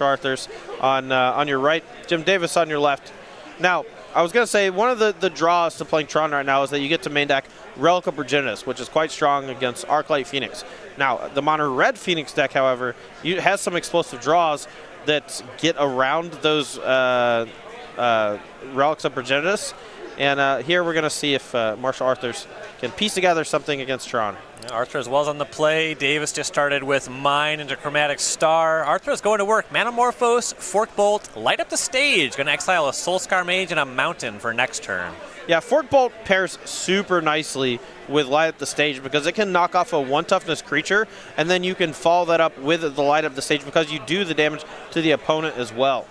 Arthurs on your right, Jim Davis on your left. Now, I was going to say one of the draws to playing Tron right now is that you get to main deck Relic of Progenitus, which is quite strong against Arclight Phoenix. Now, the Mono Red Phoenix deck, however, has some explosive draws that get around those Relics of Progenitus. And here we're going to see if Martial Arthurs can piece together something against Tron. Yeah, Arthur as well is on the play. Davis just started with Mine into Chromatic Star. Arthur is going to work. Manamorphose, Fork Bolt, light up the stage. Going to exile a Soulscar Mage and a Mountain for next turn. Yeah, Fork Bolt pairs super nicely with Light Up the Stage because it can knock off a 1 toughness creature, and then you can follow that up with the Light Up the Stage because you do the damage to the opponent as well.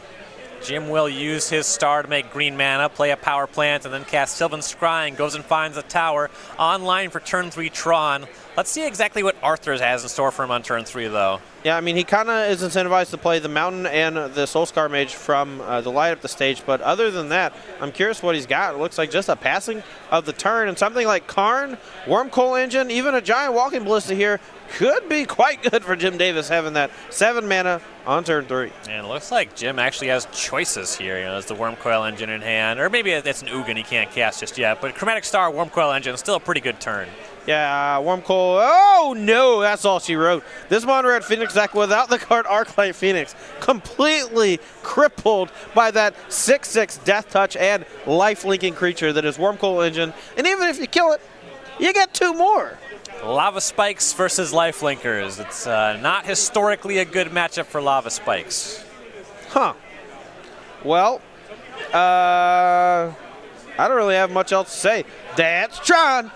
Jim will use his star to make green mana, play a power plant, and then cast Sylvan Scrying, goes and finds a tower. Online for turn 3 Tron. Let's see exactly what Arthur has in store for him on turn 3, though. Yeah, I mean, he kind of is incentivized to play the Mountain and the Soulscar Mage from the Light Up the Stage, but other than that, I'm curious what he's got. It looks like just a passing of the turn, and something like Karn, Wormcoil Engine, even a Giant Walking Ballista here could be quite good for Jim Davis having that 7 mana on turn 3. And it looks like Jim actually has choices here. You know, there's the Wormcoil Engine in hand, or maybe it's an Ugin he can't cast just yet, but Chromatic Star, Wormcoil Engine, still a pretty good turn. Yeah, Wormcoil. Oh, no, that's all she wrote. This Mono Red Phoenix deck without the card Arclight Phoenix, completely crippled by that 6/6 Death Touch and life-linking creature that is Wormcoil Engine. And even if you kill it, you get 2 more. Lava Spikes versus Lifelinkers. It's not historically a good matchup for Lava Spikes. Huh. Well, I don't really have much else to say. That's Tron.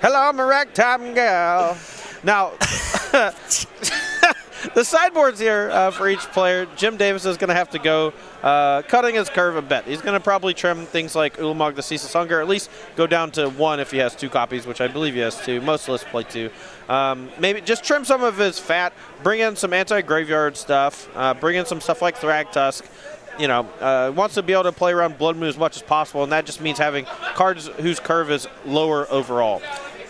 Hello, I'm a ragtime gal. Now, the sideboards here for each player, Jim Davis is going to have to go cutting his curve a bit. He's going to probably trim things like Ulamog the Ceaseless Hunger, at least go down to 1 if he has 2 copies, which I believe he has 2. Most lists play 2. Maybe just trim some of his fat, bring in some anti-graveyard stuff, bring in some stuff like Thragtusk. You know, wants to be able to play around Blood Moon as much as possible, and that just means having cards whose curve is lower overall.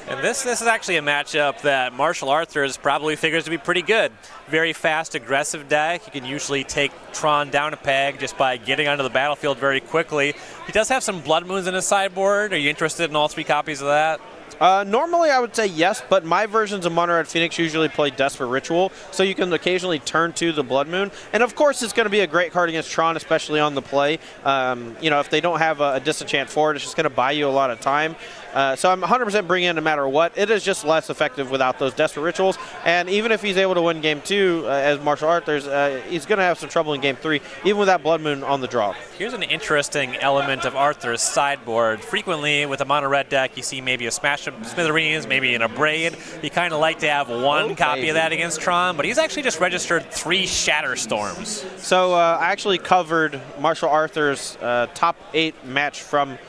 And this is actually a matchup that Martial Arthurs probably figures to be pretty good. Very fast, aggressive deck. He can usually take Tron down a peg just by getting onto the battlefield very quickly. He does have some Blood Moons in his sideboard. Are you interested in all 3 copies of that? Normally I would say yes, but my versions of Mono Red Phoenix usually play Desperate Ritual, so you can occasionally turn to the Blood Moon. And of course it's going to be a great card against Tron, especially on the play. You know, if they don't have a Disenchant for it, it's just going to buy you a lot of time. So I'm 100% bringing in no matter what. It is just less effective without those Desperate Rituals. And even if he's able to win Game 2 as Martial Arthurs, he's going to have some trouble in Game 3, even with that Blood Moon on the draw. Here's an interesting element of Arthur's sideboard. Frequently with a Mono Red deck, you see maybe a Smash of Smithereens, maybe an Abrade. You kind of like to have 1 copy of that against Tron, but he's actually just registered 3 Shatter Storms. So I actually covered Martial Arthur's top 8 match from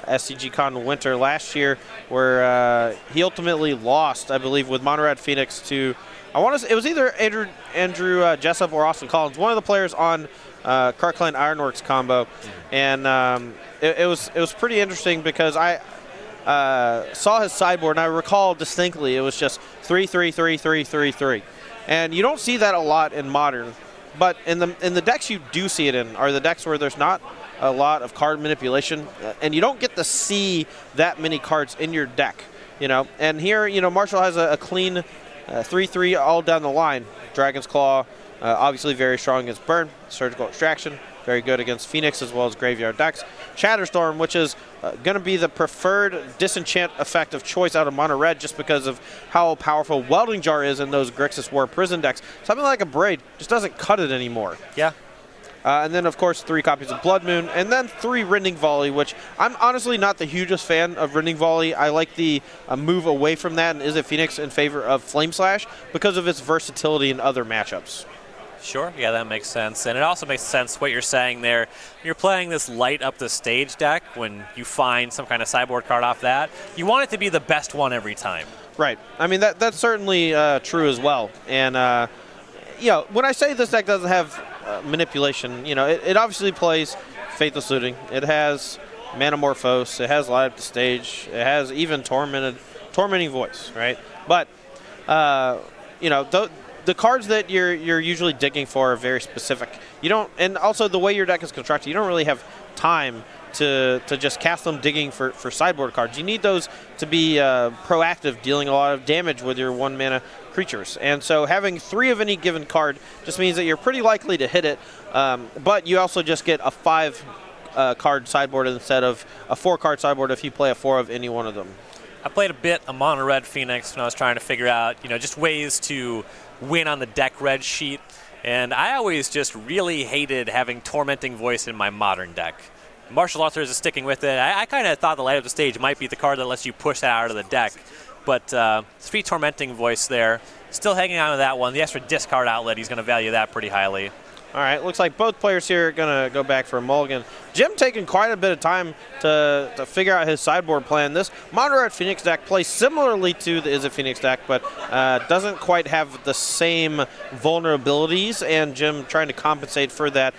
SCGCon Winter last year, where he ultimately lost, I believe, with Mono Red Phoenix to, I want to say, it was either Andrew Jessup or Austin Collins, one of the players on Carclan Ironworks combo, and it was pretty interesting because I saw his sideboard and I recall distinctly it was just 3-3-3-3-3-3, and you don't see that a lot in Modern, but in the decks you do see it in are the decks where there's not a lot of card manipulation, and you don't get to see that many cards in your deck, you know. And here, you know, Marshall has a clean 3-3 all down the line. Dragon's Claw, obviously very strong against Burn. Surgical Extraction, very good against Phoenix as well as Graveyard decks. Shatterstorm, which is going to be the preferred disenchant effect of choice out of Mono Red just because of how powerful Welding Jar is in those Grixis War Prison decks. Something like a Braid just doesn't cut it anymore. Yeah. And then, of course, 3 copies of Blood Moon, and then 3 Rending Volley, which I'm honestly not the hugest fan of Rending Volley. I like the move away from that and Izzet Phoenix in favor of Flame Slash because of its versatility in other matchups. Sure, yeah, that makes sense. And it also makes sense what you're saying there. You're playing this Light Up the Stage deck. When you find some kind of sideboard card off that, you want it to be the best one every time. Right. I mean, that's certainly true as well. And, you know, when I say this deck doesn't have manipulation, you know, it obviously plays Faithless Looting. It has Manamorphose. It has Light Up the Stage. It has even Tormenting Voice, right? But, you know, the cards that you're usually digging for are very specific. You don't, and also the way your deck is constructed, you don't really have time to just cast them digging for sideboard cards. You need those to be proactive, dealing a lot of damage with your 1-mana creatures. And so having 3 of any given card just means that you're pretty likely to hit it, but you also just get a 5 card sideboard instead of a 4-card sideboard if you play a 4 of any one of them. I played a bit of Mono Red Phoenix when I was trying to figure out, just ways to win on the deck red sheet. And I always just really hated having Tormenting Voice in my modern deck. Martial Arthurs is sticking with it. I kind of thought the Light Up the Stage might be the card that lets you push that out of the deck. But 3 Tormenting Voice there. Still hanging on to that one. The extra discard outlet, he's going to value that pretty highly. All right, looks like both players here are going to go back for a mulligan. Jim taking quite a bit of time to figure out his sideboard plan. This Mono Red Phoenix deck plays similarly to the Izzet Phoenix deck, but doesn't quite have the same vulnerabilities, and Jim trying to compensate for that,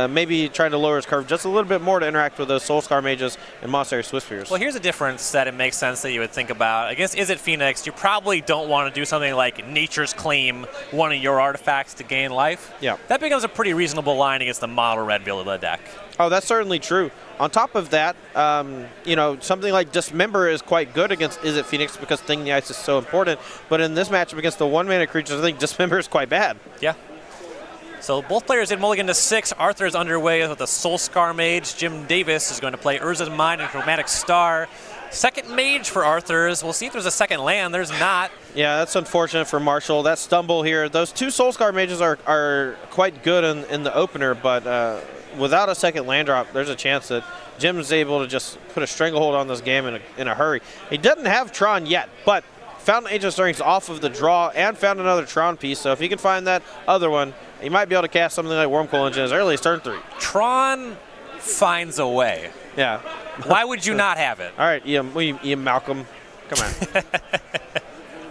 maybe trying to lower his curve just a little bit more to interact with those Soulscar Mages and Monastery Swiftspears. Well, here's a difference that it makes sense that you would think about. Against Izzet Phoenix, you probably don't want to do something like Nature's Claim one of your artifacts to gain life. Yeah. That becomes a pretty reasonable line against the Mono Red Villa deck. Oh, that's certainly true. On top of that, something like Dismember is quite good against Izzet Phoenix because Sting the Ice is so important. But in this matchup against the 1-mana creatures, I think Dismember is quite bad. Yeah. So both players did mulligan to 6. Arthur is underway with the Soulscar Mage. Jim Davis is going to play Urza's Mind and Chromatic Star. Second Mage for Arthur's. We'll see if there's a second land. There's not. Yeah, that's unfortunate for Marshall. That stumble here. Those 2 Soulscar Mages are quite good in the opener, but without a second land drop, there's a chance that Jim's able to just put a stranglehold on this game in a hurry. He doesn't have Tron yet, but found Ancient Stirrings off of the draw and found another Tron piece, so if he can find that other one, he might be able to cast something like Wormcoil Engine as early as turn 3. Tron finds a way. Yeah. Why would you not have it? All right, Ian Malcolm, come on.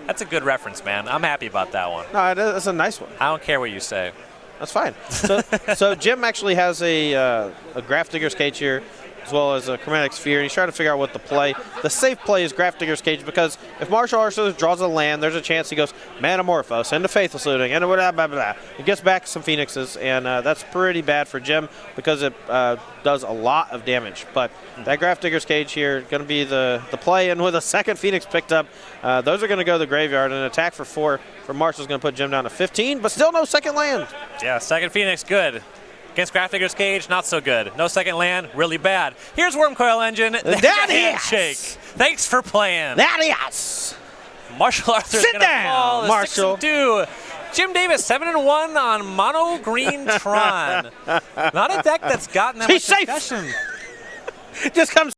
That's a good reference, man. I'm happy about that one. No, that's a nice one. I don't care what you say. That's fine. So Jim actually has a Graph Digger's Cage here, as well as a Chromatic Sphere, and he's trying to figure out what to play. The safe play is Graph Digger's Cage because if Martial Arthur draws a land, there's a chance he goes Manamorphose into Faithless Looting and blah, blah, blah. He gets back some Phoenixes, and that's pretty bad for Jim because it does a lot of damage. But that Graph Digger's Cage here going to be the play, and with a second Phoenix picked up, those are going to go to the graveyard. An attack for 4 from Marshall's going to put Jim down to 15, but still no second land. Yeah, second Phoenix, good. Against Graph Digger's Cage, not so good. No second land, really bad. Here's Wormcoil Engine. Handshake. Thanks for playing. Yes. Martial Arthur's Sit down, Marshall. 6-2. Jim Davis, 7-1 on Mono Green Tron. Not a deck that's gotten that much discussion. Just comes.